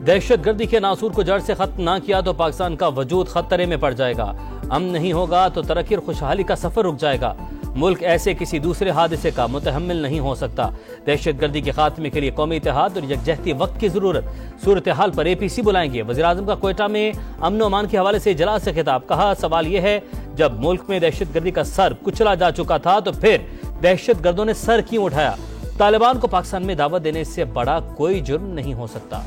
دہشت گردی کے ناسور کو جڑ سے ختم نہ کیا تو پاکستان کا وجود خطرے میں پڑ جائے گا، امن نہیں ہوگا تو ترقی اور خوشحالی کا سفر رک جائے گا، ملک ایسے کسی دوسرے حادثے کا متحمل نہیں ہو سکتا۔ دہشت گردی کے خاتمے کے لیے قومی اتحاد اور یکجہتی وقت کی ضرورت، صورتحال پر APC بلائیں گے۔ وزیراعظم کا کوئٹہ میں امن و امان کے حوالے سے اجلاس سے خطاب، کہا سوال یہ ہے جب ملک میں دہشت گردی کا سر کچلا جا چکا تھا تو پھر دہشت گردوں نے سر کیوں اٹھایا؟ طالبان کو پاکستان میں دعوت دینے سے بڑا کوئی جرم نہیں ہو سکتا۔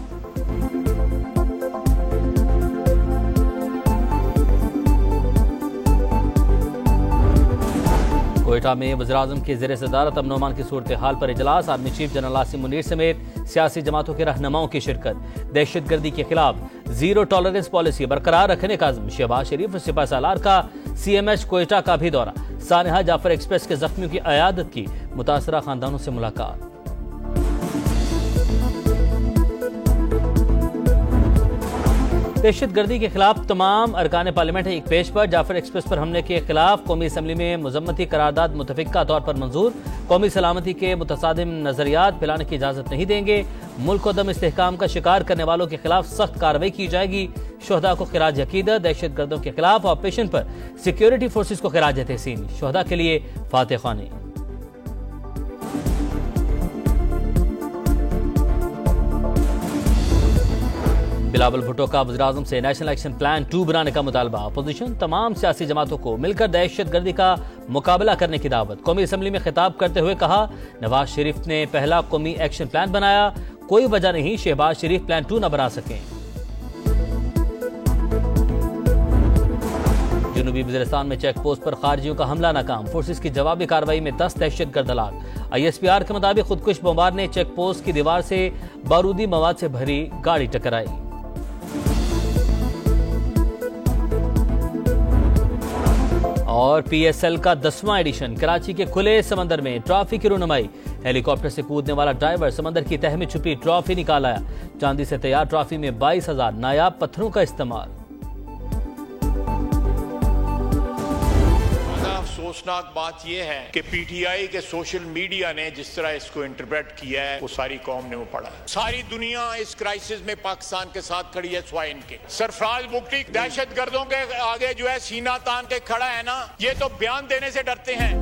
کوئٹہ میں وزیراعظم کی زیر صدارت امن و امان کی صورتحال پر اجلاس، army chief general Asim Munir سمیت سیاسی جماعتوں کے رہنماؤں کی شرکت۔ دہشت گردی کے خلاف زیرو ٹالرنس پالیسی برقرار رکھنے کا عزم، شہباز شریف اور سپہ سالار کا CMH کوئٹہ کا بھی دورہ، سانحہ جعفر ایکسپریس کے زخمیوں کی عیادت کی، متاثرہ خاندانوں سے ملاقات۔ دہشت گردی کے خلاف تمام ارکان پارلیمنٹ ایک پیج پر، جعفر ایکسپریس پر حملے کے خلاف قومی اسمبلی میں مذمتی قرارداد متفقہ طور پر منظور، قومی سلامتی کے متصادم نظریات پھیلانے کی اجازت نہیں دیں گے، ملک کو عدم استحکام کا شکار کرنے والوں کے خلاف سخت کارروائی کی جائے گی، شہداء کو خراج عقیدت، دہشت گردوں کے خلاف آپریشن پر سیکیورٹی فورسز کو خراج تحسین، شہداء کے لیے فاتح خوانی۔ بلاول بھٹو کا وزیراعظم سے نیشنل ایکشن پلان 2 بنانے کا مطالبہ، اپوزیشن تمام سیاسی جماعتوں کو مل کر دہشت گردی کا مقابلہ کرنے کی دعوت۔ قومی اسمبلی میں خطاب کرتے ہوئے کہا نواز شریف نے پہلا قومی ایکشن پلان بنایا، کوئی وجہ نہیں شہباز شریف پلان 2 نہ بنا سکیں۔ جنوبی وزیرستان میں چیک پوسٹ پر خارجیوں کا حملہ ناکام، فورسز کی جوابی کارروائی میں 10 دہشت گرد ہلاک۔ ISPR کے مطابق خودکش بمبار نے چیک پوسٹ کی دیوار سے بارودی مواد سے بھری گاڑی ٹکرائی۔ اور PSL کا 10واں ایڈیشن، کراچی کے کھلے سمندر میں ٹرافی کی رونمائی، ہیلی کاپٹر سے کودنے والا ڈرائیور سمندر کی تہہ میں چھپی ٹرافی نکال آیا، چاندی سے تیار ٹرافی میں 22,000 نایاب پتھروں کا استعمال۔ افسوسناک بات یہ ہے کہ PTI کے سوشل میڈیا نے جس طرح اس کو انٹرپریٹ کیا ہے وہ ساری قوم نے وہ پڑھا ہے۔ ساری دنیا اس کرائسس میں پاکستان کے ساتھ کھڑی ہے سوائے ان کے۔ سرفراز بگٹی دہشت گردوں کے آگے جو ہے سینہ تان کے کھڑا ہے نا، یہ تو بیان دینے سے ڈرتے ہیں۔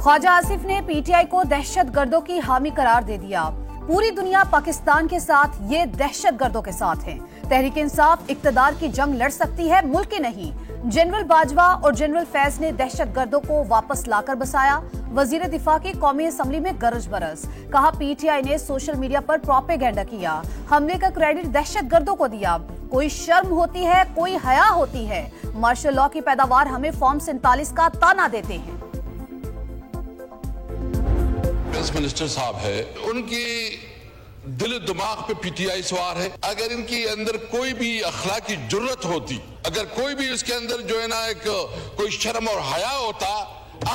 خواجہ آصف نے PTI کو دہشت گردوں کی حامی قرار دے دیا، پوری دنیا پاکستان کے ساتھ، یہ دہشت گردوں کے ساتھ ہیں۔ تحریک انصاف اقتدار کی جنگ لڑ سکتی ہے، ملک کی نہیں۔ جنرل باجوہ اور جنرل فیض نے دہشت گردوں کو واپس لا کر بسایا، وزیر دفاع کی قومی اسمبلی میں گرج برس، کہا PTI نے سوشل میڈیا پر پروپیگنڈا کیا، حملے کا کریڈٹ دہشت گردوں کو دیا، کوئی شرم ہوتی ہے، کوئی حیا ہوتی ہے، مارشل لا کی پیداوار ہمیں فارم 47 کا تانا دیتے ہیں۔ منسٹر صاحب ہے، ان کی دل و دماغ پہ PTI سوار ہے۔ اگر ان کی اندر کوئی بھی اخلاقی جرت ہوتی، اگر کوئی بھی اس کے اندر جو ہے نا ایک کوئی شرم اور حیا ہوتا،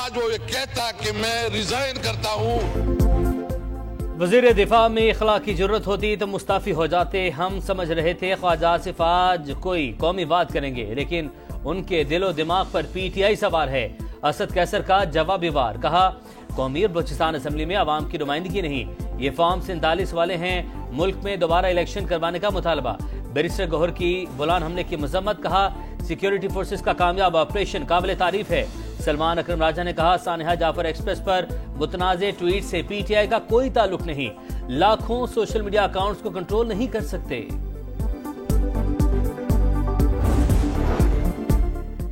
آج وہ یہ کہتا کہ میں ریزائن کرتا ہوں۔ وزیر دفاع میں اخلاقی جرت ہوتی تو مستعفی ہو جاتے، ہم سمجھ رہے تھے خواجہ آصف آج کوئی قومی بات کریں گے، لیکن ان کے دل و دماغ پر PTI سوار ہے۔ اسد قیصر کا جوابی وار، کہا قومی اور بلوچستان اسمبلی میں عوام کی نمائندگی نہیں، یہ فارم 47 والے ہیں، ملک میں دوبارہ الیکشن کروانے کا مطالبہ۔ بیرسٹر گوہر کی بولان حملے کی مذمت، کہا سیکیورٹی فورسز کا کامیاب آپریشن قابل تعریف ہے۔ سلمان اکرم راجہ نے کہا سانحہ جعفر ایکسپریس پر متنازع ٹویٹ سے PTI کا کوئی تعلق نہیں، لاکھوں سوشل میڈیا اکاؤنٹس کو کنٹرول نہیں کر سکتے۔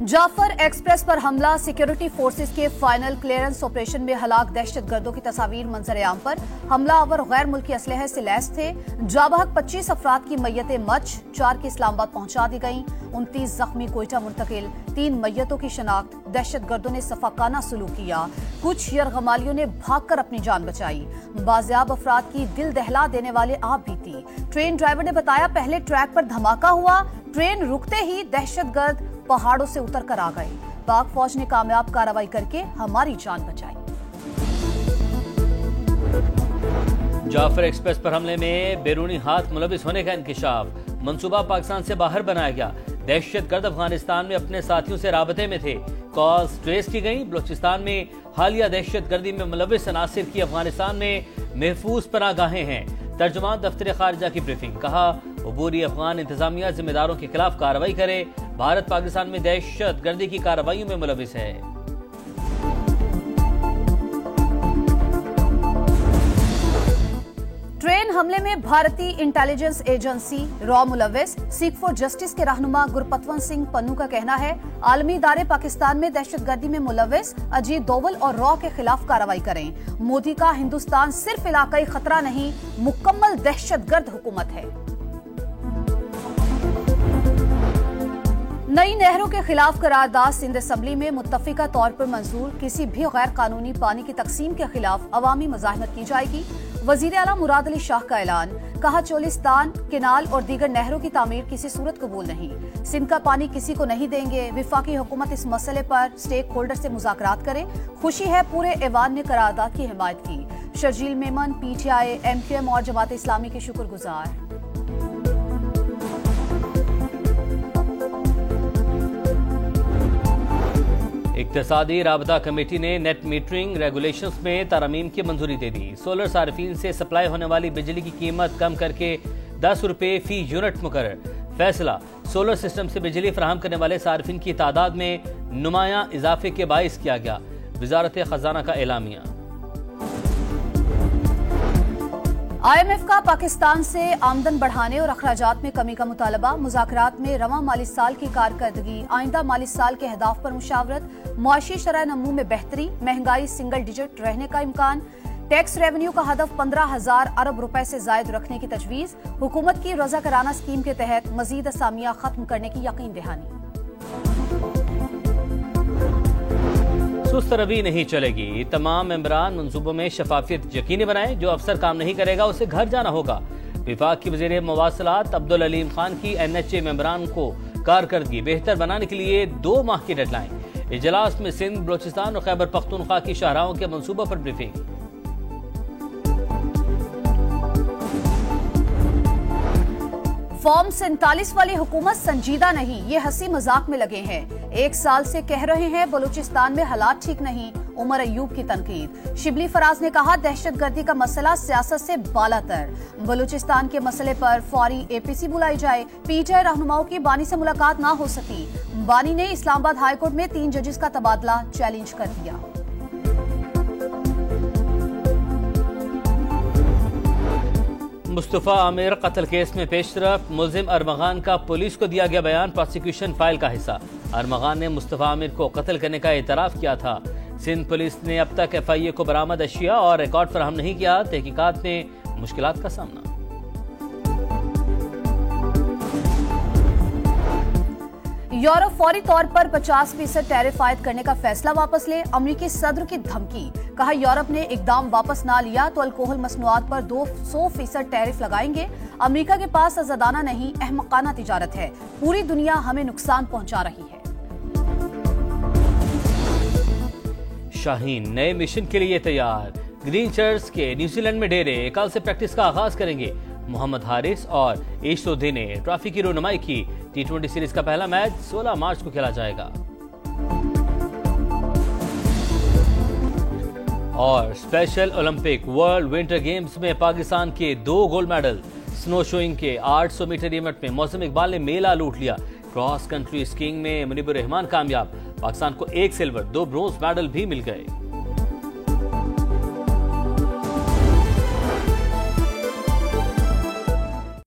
جعفر ایکسپریس پر حملہ، سیکیورٹی فورسز کے فائنل کلیئرنس آپریشن میں ہلاک دہشت گردوں کی تصاویر منظر عام پر، حملہ آور غیر ملکی اسلحے سے لیس تھے، جابحق 25 افراد کی میتیں مچ، 4 کی اسلام آباد پہنچا دی گئیں، 29 زخمی کوئٹہ منتقل، 3 میتوں کی شناخت۔ دہشت گردوں نے صفاقانہ سلوک کیا، کچھ یرغمالیوں نے بھاگ کر اپنی جان بچائی، بازیاب افراد کی دل دہلا دینے والے آپ بھی تھی۔ ٹرین ڈرائیور نے بتایا پہلے ٹریک پر دھماکہ ہوا، ٹرین رکتے ہی دہشت گرد پہاڑوں سے اتر کر آ گئے، پاک فوج نے کامیاب کارروائی کر کے ہماری جان بچائی۔ جعفر ایکسپریس پر حملے میں بیرونی ہاتھ ملوث ہونے کا انکشاف، منصوبہ پاکستان سے باہر بنایا گیا، دہشت گرد افغانستان میں اپنے ساتھیوں سے رابطے میں تھے، کالز ٹریس کی گئیں، بلوچستان میں حالیہ دہشت گردی میں ملوث عناصر کی افغانستان میں محفوظ پناہ گاہیں ہیں، ترجمان دفتر خارجہ کی بریفنگ، کہا عبوری افغان انتظامیہ ذمہ داروں کے خلاف کارروائی کرے، بھارت پاکستان میں دہشت گردی کی کارروائیوں میں ملوث ہے۔ ٹرین حملے میں بھارتی انٹیلیجنس ایجنسی را ملوث، سیک فار جسٹس کے رہنما گرپتون سنگھ پنو کا کہنا ہے عالمی ادارے پاکستان میں دہشت گردی میں ملوث اجیت دوول اور را کے خلاف کارروائی کریں۔ مودی کا ہندوستان صرف علاقائی خطرہ نہیں، مکمل دہشت گرد حکومت ہے۔ نئی نہروں کے خلاف قرارداد سندھ اسمبلی میں متفقہ طور پر منظور، کسی بھی غیر قانونی پانی کی تقسیم کے خلاف عوامی مزاحمت کی جائے گی۔ وزیر اعلیٰ مراد علی شاہ کا اعلان، کہا چولستان کینال اور دیگر نہروں کی تعمیر کسی صورت قبول نہیں، سندھ کا پانی کسی کو نہیں دیں گے۔ وفاقی حکومت اس مسئلے پر سٹیک ہولڈر سے مذاکرات کرے، خوشی ہے پورے ایوان نے قرارداد کی حمایت کی۔ Sharjeel Memon PTI, MQM اور جماعت اسلامی کے شکر گزار۔ اقتصادی رابطہ کمیٹی نے نیٹ میٹرنگ ریگولیشنز میں ترامیم کی منظوری دے دی۔ سولر صارفین سے سپلائی ہونے والی بجلی کی قیمت کم کر کے 10 روپے فی یونٹ مقرر۔ فیصلہ سولر سسٹم سے بجلی فراہم کرنے والے صارفین کی تعداد میں نمایاں اضافے کے باعث کیا گیا، وزارت خزانہ کا اعلامیہ۔ آئی ایم ایف کا پاکستان سے آمدن بڑھانے اور اخراجات میں کمی کا مطالبہ، مذاکرات میں رواں مالی سال کی کارکردگی، آئندہ مالی سال کے اہداف پر مشاورت، معاشی شرح نمو میں بہتری، مہنگائی سنگل ڈیجٹ رہنے کا امکان، ٹیکس ریونیو کا ہدف 15,000 ارب روپے سے زائد رکھنے کی تجویز، حکومت کی رضاکارانہ اسکیم کے تحت مزید اسامیہ ختم کرنے کی یقین دہانی۔ سست روی نہیں چلے گی، تمام ممبران منصوبوں میں شفافیت یقینی بنائیں، جو افسر کام نہیں کرے گا اسے گھر جانا ہوگا۔ وفاق کی وزیر مواصلات عبدالعلیم خان کی این ایچ اے ممبران کو کارکردگی بہتر بنانے کے لیے 2 ماہ کی ڈیڈ لائن۔ اجلاس میں سندھ، بلوچستان اور خیبر پختونخوا کی شاہراہوں کے منصوبوں پر بریفنگ۔ فارم 47 والی حکومت سنجیدہ نہیں، یہ ہنسی مذاق میں لگے ہیں۔ 1 سال سے کہہ رہے ہیں بلوچستان میں حالات ٹھیک نہیں، عمر ایوب کی تنقید۔ شبلی فراز نے کہا دہشت گردی کا مسئلہ سیاست سے بالا تر، بلوچستان کے مسئلے پر فوری اے پی سی بلائی جائے۔ پی ٹی آئی رہنماؤں کی بانی سے ملاقات نہ ہو سکی، بانی نے اسلام آباد ہائی کورٹ میں 3 ججز کا تبادلہ چیلنج کر دیا۔ مصطفیٰ عامر قتل کیس میں پیش رفت، ملزم ارمغان کا پولیس کو دیا گیا بیان پروسیکیوشن فائل کا حصہ۔ ارمغان نے مصطفیٰ عامر کو قتل کرنے کا اعتراف کیا تھا۔ سندھ پولیس نے اب تک ایف آئی اے کو برآمد اشیاء اور ریکارڈ فراہم نہیں کیا، تحقیقات میں مشکلات کا سامنا۔ یورپ فوری طور پر 50% ٹیرف عائد کرنے کا فیصلہ واپس لے، امریکی صدر کی دھمکی، کہا یورپ نے اقدام واپس نہ لیا تو الکوہل مصنوعات پر 200% ٹیرف لگائیں گے۔ امریکہ کے پاس آزادانہ نہیں، احمقانہ تجارت ہے، پوری دنیا ہمیں نقصان پہنچا رہی ہے۔ شاہین نئے مشن کے لیے تیار، گرین چرچ کے نیوزی لینڈ میں ڈیرے کل سے پریکٹس کا آغاز کریں گے۔ محمد حارث اور ایش سودھی نے ٹرافی کی رونمائی کی۔ T20 سیریز کا پہلا میچ 16 مارچ کو کھیلا جائے گا۔ اور special Olympic world winter games میں پاکستان کے 2 گولڈ میڈل۔ سنو شوئنگ کے 800 میٹر ایونٹ میں موسم اقبال نے میلہ لوٹ لیا۔ کراس کنٹری اسکیئنگ میں منیب الرحمان کامیاب، پاکستان کو 1 سلور 2 برونز میڈل بھی مل گئے۔